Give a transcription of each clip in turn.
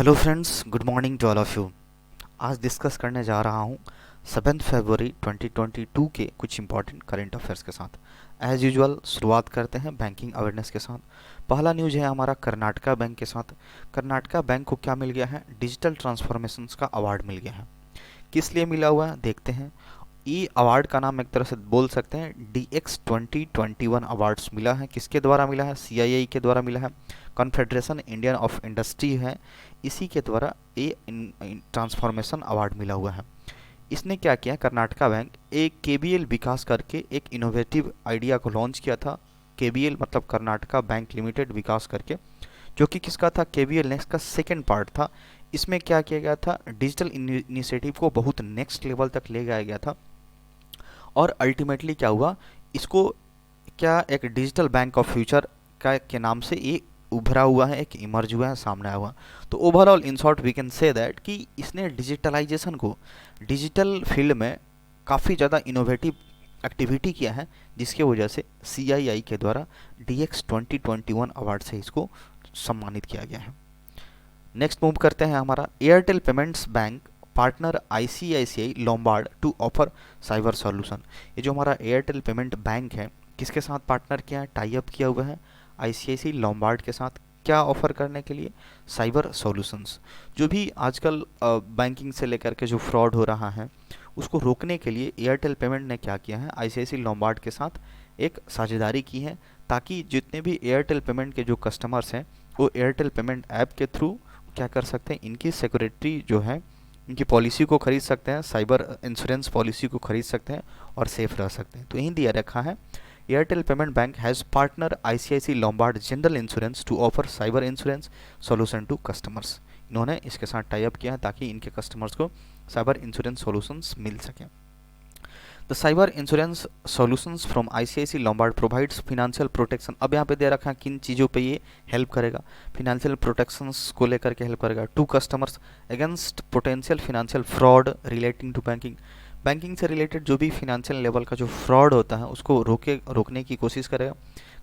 Hello friends, good morning to all of you. आज discuss करने जा रहा हूँ 7 फरवरी 2022 के कुछ इंपॉर्टेंट करंट अफेयर्स के साथ। एज यूजुअल शुरुआत करते हैं बैंकिंग अवेयरनेस के साथ। पहला न्यूज़ है हमारा कर्नाटका बैंक के साथ। कर्नाटका बैंक को क्या मिल गया है? डिजिटल ट्रांसफॉर्मेशंस का अवार्ड मिल गया है। किस लिए मिला हुआ है देखते हैं। ई अवार्ड का नाम एक तरह से बोल सकते हैं DX 2021 अवार्ड्स मिला है। किसके द्वारा मिला है? CII के द्वारा मिला है। कॉन्फेडरेशन इंडियन ऑफ इंडस्ट्री है, इसी के द्वारा ये ट्रांसफॉर्मेशन अवार्ड मिला हुआ है। इसने क्या किया? कर्नाटका बैंक एक KBL विकास करके एक इनोवेटिव आइडिया को लॉन्च किया था। KBL मतलब कर्नाटका बैंक लिमिटेड विकास करके, जो कि किसका था? KBL नेक्स्ट का सेकेंड पार्ट था। इसमें क्या किया गया था? डिजिटल इनिशिएटिव को बहुत नेक्स्ट लेवल तक ले जाया गया था और अल्टीमेटली क्या हुआ? इसको क्या एक डिजिटल बैंक ऑफ फ्यूचर का के नाम से ये उभरा हुआ है, एक इमर्ज हुआ है, सामने आया हुआ। तो overall in short we can say that कि इसने डिजिटलाइजेशन को डिजिटल फील्ड में काफ़ी ज़्यादा इनोवेटिव एक्टिविटी किया है, जिसके वजह से CII के द्वारा DX 2021 अवार्ड से इसको सम्मानित किया गया है। नेक्स्ट मूव करते हैं हमारा Airtel payments bank partner ICICI Lombard to offer cyber solution. ये जो हमारा एयरटेल पेमेंट बैंक है, किसके साथ पार्टनर किया है? टाई अप किया हुआ है ICICI लोम्बार्ड के साथ। क्या ऑफर करने के लिए? Cyber solutions. जो भी आजकल बैंकिंग से लेकर के जो फ्रॉड हो रहा है, उसको रोकने के लिए एयरटेल पेमेंट ने क्या किया है? ICICI लोम्बार्ड के साथ एक साझेदारी की है, ताकि जितने भी एयरटेल पेमेंट के जो कस्टमर्स हैं वो एयरटेल पेमेंट ऐप के थ्रू क्या कर सकते हैं? इनकी सिक्योरिटी जो है, इनकी पॉलिसी को खरीद सकते हैं, साइबर इंश्योरेंस पॉलिसी को खरीद सकते हैं और सेफ रह सकते हैं। तो यही दिया रखा है, Airtel payment bank has partner ICICI Lombard general insurance to offer cyber insurance solution to customers. इन्होंने इसके साथ टाई अप किया है ताकि इनके कस्टमर्स को साइबर इंश्योरेंस सॉल्यूशंस मिल सकें। The cyber insurance solutions from ICICI Lombard provides financial protection. अब यहाँ पे दे रखा है किन चीज़ों पे ये हेल्प करेगा। फिनेंशियल प्रोटेक्शंस को लेकर के हेल्प करेगा to customers against potential financial fraud relating to banking. Banking से रिलेटेड जो भी फिनेंशियल लेवल का जो फ्रॉड होता है उसको रोकने की कोशिश करेगा।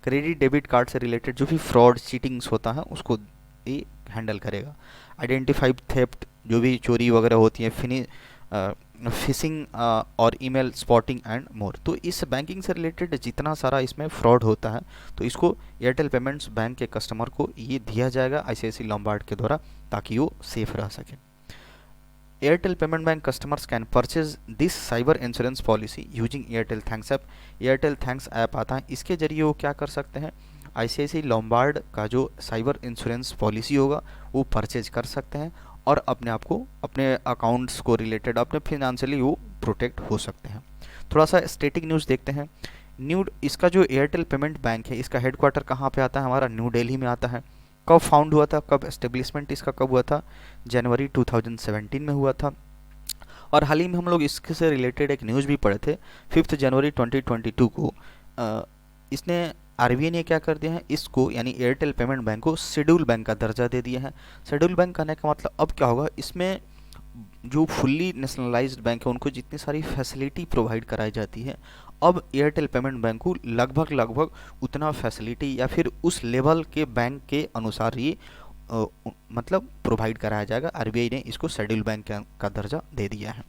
क्रेडिट डेबिट कार्ड से रिलेटेड जो भी फ्रॉड चीटिंग्स होता है उसको ये हैंडल करेगा। आइडेंटिफाइड थेफ्ट, जो भी चोरी वगैरह होती है, फिशिंग और ईमेल स्पॉटिंग एंड मोर। तो इस बैंकिंग से रिलेटेड जितना सारा इसमें फ्रॉड होता है, तो इसको एयरटेल पेमेंट्स बैंक के कस्टमर को ये दिया जाएगा ICICI लोम्बार्ड के द्वारा, ताकि वो सेफ रह सके। Airtel payment bank customers can purchase this cyber insurance policy using Airtel thanks app. Airtel thanks app आता है, इसके जरिए वो क्या कर सकते हैं? ICICI लोम्बार्ड का जो साइबर इंश्योरेंस पॉलिसी होगा वो परचेज कर सकते हैं और अपने आप को, अपने अकाउंट्स को रिलेटेड, अपने फिनेंशियली वो प्रोटेक्ट हो सकते हैं। थोड़ा सा स्टेटिक न्यूज़ देखते हैं। इसका जो एयरटेल पेमेंट बैंक है, इसका हेडक्वार्टर कहाँ पे आता है? हमारा न्यू दिल्ली में आता है। कब फाउंड हुआ था, कब एस्टेब्लिशमेंट इसका कब हुआ था? जनवरी 2017 में हुआ था। और हाल ही में हम लोग इससे रिलेटेड एक न्यूज़ भी पढ़े थे, 5 जनवरी 2022 को इसने RBI ने क्या कर दिया है? इसको यानी एयरटेल पेमेंट बैंक को शेड्यूल बैंक का दर्जा दे दिया है। शेड्यूल बैंक करने का मतलब अब क्या होगा? इसमें जो फुल्ली नेशनलाइज्ड बैंक है उनको जितनी सारी फैसिलिटी प्रोवाइड कराई जाती है, अब एयरटेल पेमेंट बैंक को लगभग उतना फैसिलिटी या फिर उस लेवल के बैंक के अनुसार ये मतलब प्रोवाइड कराया जाएगा। RBI ने इसको शेड्यूल बैंक का दर्जा दे दिया है।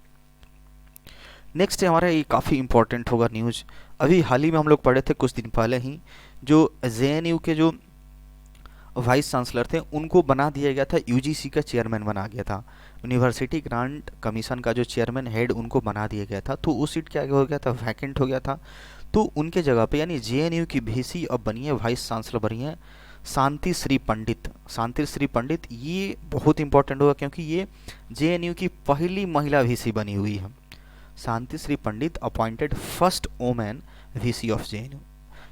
नेक्स्ट हमारा ये काफ़ी इंपॉर्टेंट होगा न्यूज़। अभी हाल ही में हम लोग पढ़े थे कुछ दिन पहले ही, जो JNU के जो वाइस चांसलर थे उनको बना दिया गया था, UGC का चेयरमैन बना गया था। यूनिवर्सिटी ग्रांट कमीशन का जो चेयरमैन हेड उनको बना दिया गया था, तो वो सीट क्या हो गया था? वैकेंट हो गया था। तो उनके जगह पे यानी JNU की VC अब बनी है, वाइस चांसलर बनी है शांति श्री पंडित। शांति श्री पंडित ये बहुत इंपॉर्टेंट होगा, क्योंकि ये JNU की पहली महिला VC बनी हुई है। Shanti Shri Pandit appointed first women VC ऑफ JNU।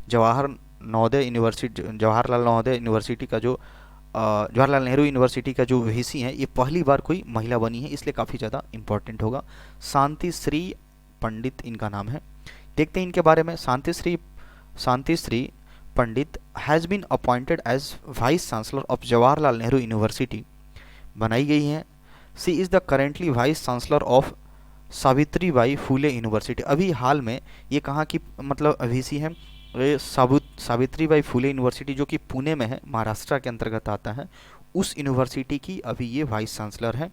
जवाहरलाल नवोदय यूनिवर्सिटी का जो जवाहरलाल नेहरू यूनिवर्सिटी का जो VC है, ये पहली बार कोई महिला बनी है, इसलिए काफ़ी ज़्यादा इंपॉर्टेंट होगा। शांति श्री पंडित इनका नाम है। देखते हैं इनके बारे में। Shanti Shri Pandit has been appointed as vice chancellor of Jawaharlal Nehru university बनाई गई हैं। She is the currently vice chancellor of Savitribai Phule university. अभी हाल में ये कहाँ की मतलब VC है? सावित्रीबाई फुले यूनिवर्सिटी, जो कि पुणे में है, महाराष्ट्र के अंतर्गत आता है, उस यूनिवर्सिटी की अभी ये वाइस चांसलर हैं।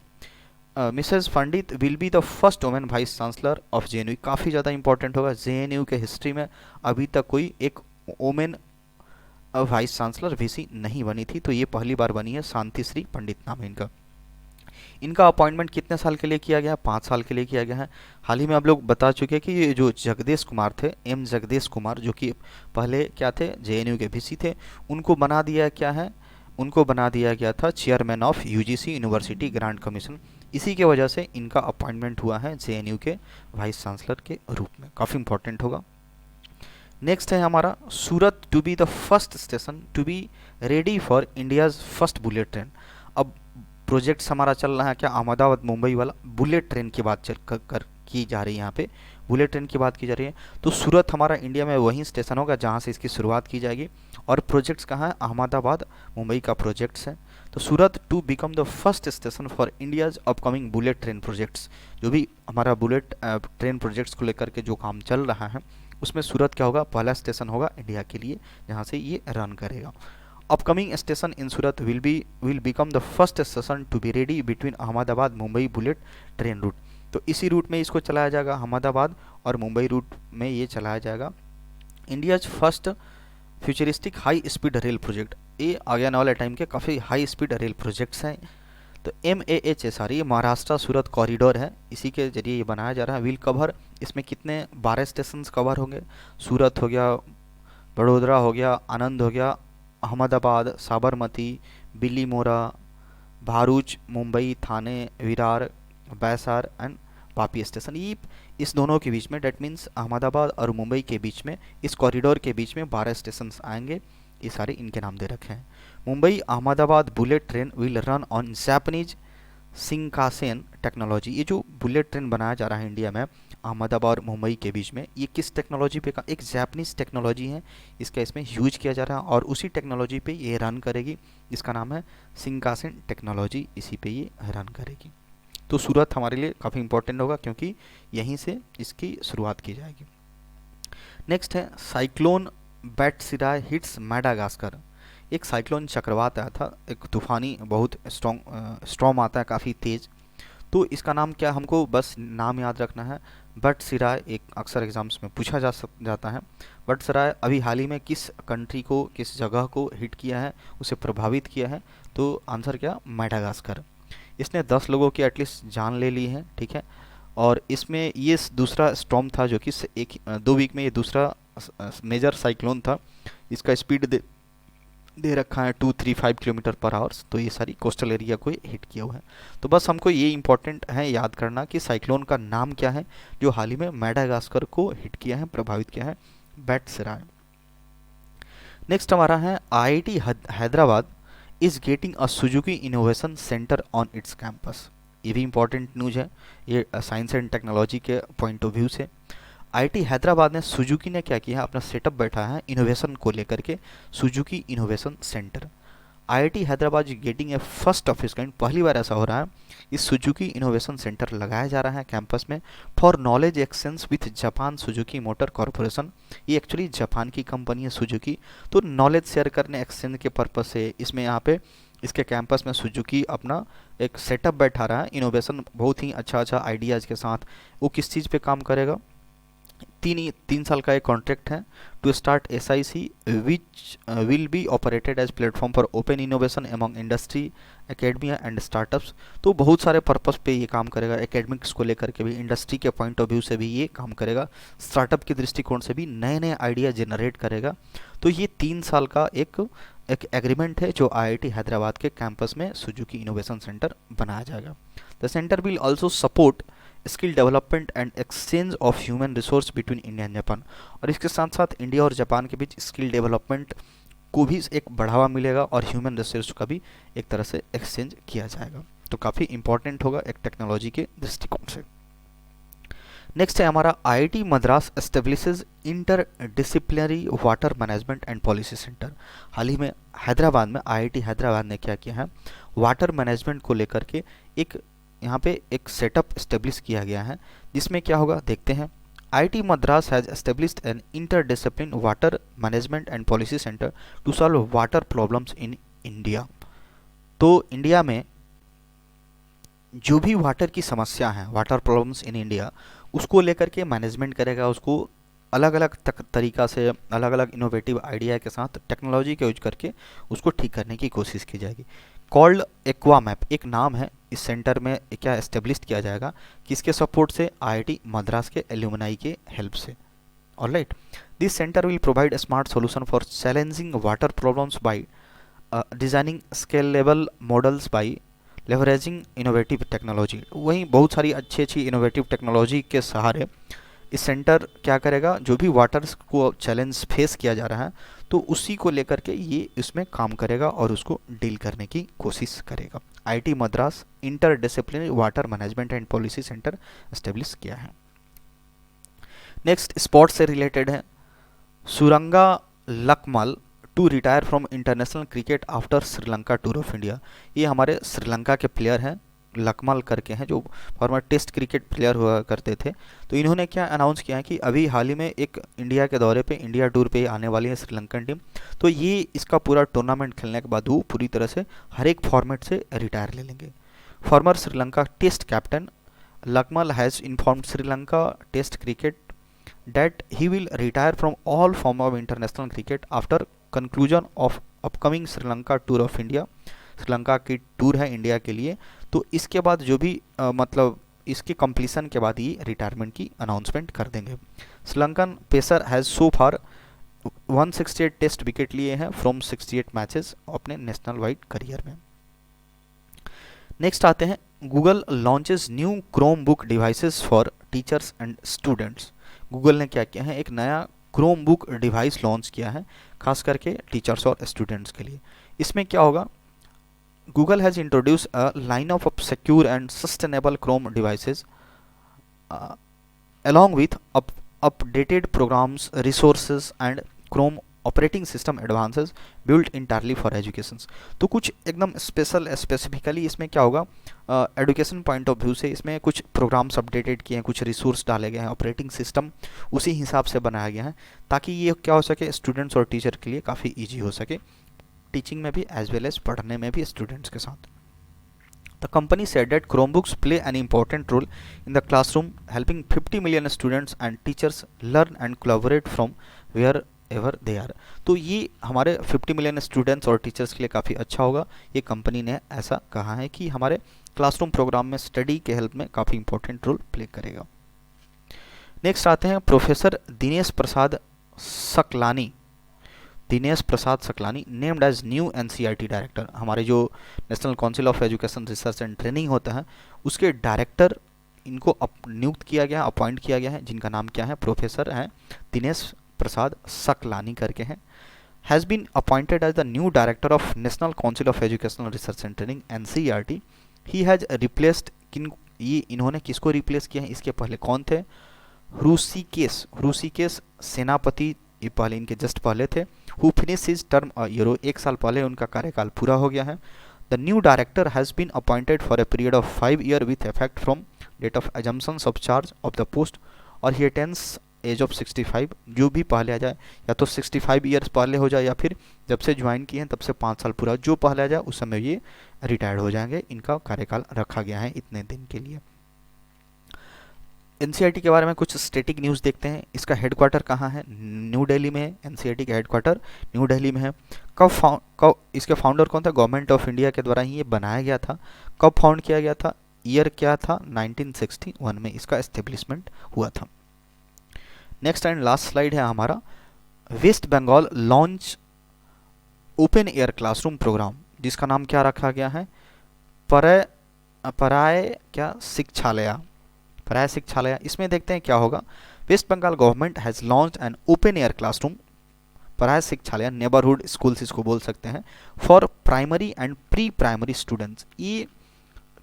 Mrs Pandit will be the first women vice chancellor of JNU. काफ़ी ज़्यादा इंपॉर्टेंट होगा, जेएनयू के हिस्ट्री में अभी तक कोई एक वुमेन वाइस चांसलर वीसी नहीं बनी थी, तो ये पहली बार बनी है। शांति श्री पंडित नाम है इनका। इनका अपॉइंटमेंट कितने साल के लिए किया गया है? 5 साल के लिए किया गया है। हाल ही में आप लोग बता चुके हैं कि ये जो जगदेश कुमार थे, एम जगदेश कुमार, जो कि पहले क्या थे, जेएनयू के वीसी थे, उनको बना दिया क्या है, उनको बना दिया गया था chairman of UGC university grant commission. इसी के वजह से इनका अपॉइंटमेंट हुआ है जेएनयू के वाइस चांसलर के रूप में। काफ़ी इंपॉर्टेंट होगा। नेक्स्ट है हमारा Surat to be the first station to be ready for India's first bullet train. अब प्रोजेक्ट्स हमारा चल रहा है क्या, अहमदाबाद मुंबई वाला बुलेट ट्रेन की बात की जा रही है, यहाँ पे बुलेट ट्रेन की बात की जा रही है। तो सूरत हमारा इंडिया में वही स्टेशन होगा जहाँ से इसकी शुरुआत की जाएगी। और प्रोजेक्ट्स कहाँ है, अहमदाबाद मुंबई का प्रोजेक्ट्स है। तो Surat to become the first station for India's upcoming bullet train projects. जो भी हमारा बुलेट ट्रेन प्रोजेक्ट्स को लेकर के जो काम चल रहा है, उसमें सूरत क्या होगा, पहला स्टेशन होगा इंडिया के लिए जहाँ से ये रन करेगा। Upcoming station in Surat will become the first station to be ready between Ahmedabad Mumbai bullet train route. तो इसी रूट में इसको चलाया जाएगा, अहमदाबाद और मुंबई रूट में ये चलाया जाएगा। India's first futuristic high speed rail project. ये आगे आने वाले टाइम के काफ़ी हाई स्पीड रेल प्रोजेक्ट्स हैं। तो MAHSR ये महाराष्ट्र सूरत कॉरिडोर है, इसी के जरिए ये बनाया जा रहा है। विल कवर, इसमें कितने 12 स्टेशन कवर होंगे। सूरत हो गया, बड़ोदरा हो गया, आनंद हो गया, अहमदाबाद, साबरमती, बिलीमोरा, भारूच, मुंबई, थाने, विरार, बैसार एंड वापी स्टेशन। ये इस दोनों के बीच में, डेट मीन्स अहमदाबाद और मुंबई के बीच में, इस कॉरिडोर के बीच में 12 स्टेशन आएंगे। ये सारे इनके नाम दे रखे हैं। Mumbai Ahmedabad bullet train will run on Japanese Shinkansen technology. ये जो बुलेट ट्रेन बनाया जा रहा है इंडिया में अहमदाबाद और मुंबई के बीच में, ये किस टेक्नोलॉजी पे का, एक जापानीज टेक्नोलॉजी है, इसका इसमें यूज किया जा रहा है और उसी टेक्नोलॉजी पे ये रन करेगी, जिसका नाम है शिंकानसेन टेक्नोलॉजी, इसी पे ये रन करेगी। तो सूरत हमारे लिए काफ़ी इंपॉर्टेंट होगा क्योंकि यहीं से इसकी शुरुआत की जाएगी। नेक्स्ट है साइक्लोन बैटसिराय हिट्स मैडागास्कर। एक साइक्लोन चक्रवात आया था, एक तूफानी बहुत स्टॉर्म आता है काफ़ी तेज़। तो इसका नाम क्या, हमको बस नाम याद रखना है, बैटसिराय। एक अक्सर एग्जाम्स में पूछा जाता है। बैटसिराय अभी हाल ही में किस कंट्री को, किस जगह को हिट किया है, उसे प्रभावित किया है? तो आंसर क्या, मैडागास्कर। इसने 10 लोगों की एटलीस्ट जान ले ली है, ठीक है। और इसमें ये दूसरा स्टॉर्म था जो कि 2 वीक में ये दूसरा मेजर साइक्लोन था। इसका स्पीड दे रखा है 235 किलोमीटर पर आवर्स। तो ये सारी कोस्टल एरिया को हिट किया हुआ है। तो बस हमको ये इंपॉर्टेंट है याद करना कि साइक्लोन का नाम क्या है जो हाल ही में मैडागास्कर को हिट किया है, प्रभावित किया है, बैटसिराय। नेक्स्ट हमारा है IIT Hyderabad is getting a Suzuki innovation centre on it's campus. ये भी इंपॉर्टेंट न्यूज है, ये साइंस एंड टेक्नोलॉजी के पॉइंट ऑफ व्यू से। IIT हैदराबाद ने, सुजुकी ने क्या किया है, अपना सेटअप बैठा है इनोवेशन को लेकर के, Suzuki innovation centre. IIT Hyderabad getting a first of its kind, पहली बार ऐसा हो रहा है, इस सुजुकी इनोवेशन सेंटर लगाया जा रहा है कैंपस में for knowledge exchange with Japan Suzuki motor corporation. ये एक्चुअली जापान की कंपनी है सुजुकी, तो नॉलेज शेयर करने, एक्सचेंज के पर्पज से इसमें यहाँ पे इसके कैंपस में सुजुकी अपना एक सेटअप बैठा रहा है इनोवेशन, बहुत ही अच्छा आइडियाज़ के साथ। वो किस चीज़ पे काम करेगा, 3 साल का एक कॉन्ट्रैक्ट है to start SIC which will be operated as platform for open innovation among industry academia and startups. तो बहुत सारे पर्पस पे ये काम करेगा, एकेडमिक्स को लेकर के भी, इंडस्ट्री के पॉइंट ऑफ व्यू से भी ये काम करेगा, स्टार्टअप के दृष्टिकोण से भी नए नए आइडिया जनरेट करेगा। तो ये 3 साल का एक एग्रीमेंट है जो IIT हैदराबाद के कैंपस में सुजुकी इनोवेशन सेंटर बनाया जाएगा। The centre will also support skill development and exchange of human resource between India and Japan. और इसके साथ साथ इंडिया और जापान के बीच स्किल डेवलपमेंट को भी एक बढ़ावा मिलेगा और ह्यूमन रिसोर्स का भी एक तरह से एक्सचेंज किया जाएगा। तो काफ़ी इंपॉर्टेंट होगा एक टेक्नोलॉजी के दृष्टिकोण से। नेक्स्ट है हमारा IIT Madras establishes inter disciplinary water management and policy centre. हाल ही में हैदराबाद में IIT हैदराबाद ने क्या किया है, वाटर मैनेजमेंट को लेकर के एक यहाँ पे एक सेटअप इस्टेब्लिश किया गया है, जिसमें क्या होगा देखते हैं। IIT Madras has established an interdisciplinary water management and policy centre to solve water problems in India. तो इंडिया में जो भी वाटर की समस्या है, वाटर प्रॉब्लम्स इन इंडिया, उसको लेकर के मैनेजमेंट करेगा, उसको अलग अलग तरीका से, अलग अलग इनोवेटिव आइडिया के साथ टेक्नोलॉजी का यूज करके उसको ठीक करने की कोशिश की जाएगी। कॉल्ड एक्वा मैप एक नाम है। इस सेंटर में क्या एस्टेब्लिश किया जाएगा, किसके सपोर्ट से, आईआईटी मद्रास के एल्यूमनाई के हेल्प से। Alright, this centre will provide smart solution for challenging water problems by designing scalable models by leveraging innovative technology. वहीं बहुत सारी अच्छी अच्छी इनोवेटिव टेक्नोलॉजी के सहारे इस सेंटर क्या करेगा, जो भी वाटर को चैलेंज फेस किया जा रहा है तो उसी को लेकर के ये इसमें काम करेगा और उसको डील करने की कोशिश करेगा। IIT Madras inter disciplinary water management and policy centre establish किया है। नेक्स्ट स्पोर्ट्स से रिलेटेड है। Suranga Lakmal to retire from international cricket after Sri Lanka tour of India. ये हमारे श्रीलंका के प्लेयर हैं, लकमल करके हैं, जो फॉर्मर टेस्ट क्रिकेट प्लेयर हुआ करते थे। तो इन्होंने क्या अनाउंस किया है कि अभी हाल ही में एक इंडिया के दौरे पे, इंडिया टूर पे आने वाली है श्रीलंकन टीम। तो ये इसका पूरा टूर्नामेंट खेलने के बाद वो पूरी तरह से हर एक फॉर्मेट से रिटायर ले लेंगे। Former Sri Lanka test captain Lakmal has informed Sri Lanka test cricket that he will retire from all form of international cricket after conclusion of upcoming Sri Lanka tour of India. Sri Lanka की टूर है इंडिया के लिए, तो इसके बाद जो भी मतलब इसके कंप्लीशन के बाद ये रिटायरमेंट की अनाउंसमेंट कर देंगे। Sri Lankan pacer has so far 168 test wicket लिए हैं फ्रॉम 68 मैचेस अपने नेशनल वाइड करियर में। नेक्स्ट आते हैं, Google launches new Chromebook devices for teachers and students. Google ने क्या किया है, एक नया क्रोम बुक डिवाइस लॉन्च किया है खास करके टीचर्स और स्टूडेंट्स के लिए। इसमें क्या होगा, Google has introduce a line of secure and sustainable Chrome devices along with updated programs, resources and Chrome operating system advances built entirely for educations. तो कुछ एकदम स्पेसिफिकली इसमें क्या होगा, एजुकेशन पॉइंट ऑफ व्यू से इसमें कुछ प्रोग्राम्स अपडेटेड किए हैं, कुछ रिसोर्स डाले गए हैं, ऑपरेटिंग सिस्टम उसी हिसाब से बनाया गया है ताकि ये क्या हो सके, स्टूडेंट्स और टीचर के लिए काफ़ी ईजी हो सके, टीचिंग में भी एज वेल एज पढ़ने में भी स्टूडेंट्स के साथ। The company said that Chromebooks play an important role in the classroom, helping 50 million students and teachers learn and collaborate from wherever they are। तो ये हमारे 50 मिलियन स्टूडेंट्स और टीचर्स के लिए काफ़ी अच्छा होगा। ये कंपनी ने ऐसा कहा है कि हमारे क्लासरूम प्रोग्राम में स्टडी के हेल्प में काफ़ी इंपॉर्टेंट रोल प्ले करेगा। नेक्स्ट आते हैं professor Dinesh Prasad Saklani. Dinesh Prasad Saklani named as new NCERT director. हमारे जो national council of education research and training होता है उसके डायरेक्टर इनको नियुक्त किया गया, अपॉइंट किया गया है, जिनका नाम क्या है, प्रोफेसर हैं दिनेश प्रसाद सकलानी करके हैं। Has been appointed as the new director of national council of educational research and training NCERT. He has replaced ये इन्होंने किसको रिप्लेस किया है, इसके पहले कौन थे, ऋषिकेश सेनापति, ये पहले इनके जस्ट पहले थे। Who finish his term year, एक साल पहले उनका कार्यकाल पूरा हो गया है। The new director has been appointed for a period of 5 year with effect from date of assumptions of charge of the post, और ही अटेन्स एज ऑफ 65। जो भी पहले आ जाए, या तो 65 ईयर्स पहले हो जाए या फिर जब से ज्वाइन किए हैं तब से 5 साल पूरा, जो पहले आ जाए उस समय ये रिटायर्ड हो जाएंगे। इनका कार्यकाल रखा गया है इतने दिन के लिए। एनसीईआरटी के बारे में कुछ स्टैटिक न्यूज़ देखते हैं। इसका हेडक्वार्टर कहाँ है, न्यू दिल्ली में है। एनसीईआरटी का हेडक्वार्टर न्यू दिल्ली में है। कब इसके फाउंडर कौन था, गवर्नमेंट ऑफ इंडिया के द्वारा ही ये बनाया गया था। कब फाउंड किया गया था, ईयर क्या था, 1961 में इसका एस्टेब्लिशमेंट हुआ था। नेक्स्ट एंड लास्ट स्लाइड है हमारा, West Bengal launch open air classroom programme, जिसका नाम क्या रखा गया है, पराय शिक्षालय। इसमें देखते हैं क्या होगा। West Bengal government has launch an open air classroom Paray Shikshalay, neighbourhood schools इसको बोल सकते हैं, for primary and pre primary students. ये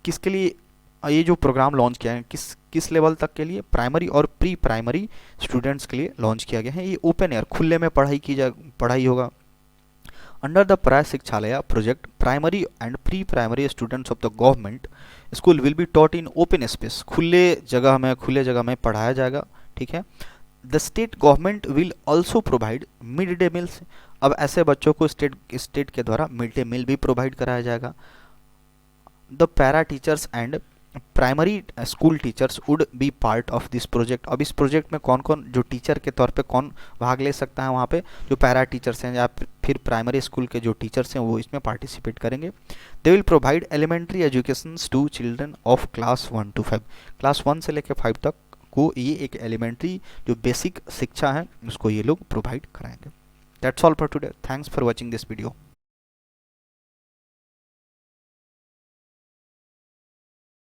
किसके लिए ये जो प्रोग्राम लॉन्च किया है, किस लेवल तक के लिए, प्राइमरी और प्री प्राइमरी स्टूडेंट्स के लिए लॉन्च किया गया है। ये ओपन एयर खुले में पढ़ाई होगा। Under the Paray Shikshalay project, primary and pre primary students of the government school will be taught in open space, खुले जगह में पढ़ाया जाएगा। ठीक है। The state government will also provide mid day meals. अब ऐसे बच्चों को स्टेट के द्वारा मिड डे मील भी प्रोवाइड कराया जाएगा। The para teachers and primary school teachers would be part of this project. अब इस प्रोजेक्ट में कौन कौन जो टीचर के तौर पे कौन भाग ले सकता है, वहाँ पे जो पैरा टीचर्स हैं या फिर प्राइमरी स्कूल के जो टीचर्स हैं वो इसमें पार्टिसिपेट करेंगे। They will provide elementary education to children of class 1 to 5। Class 1 से लेकर 5 तक को ये एक एलिमेंट्री जो बेसिक शिक्षा है उसको ये लोग प्रोवाइड कराएंगे। That's all for today. Thanks for watching this video.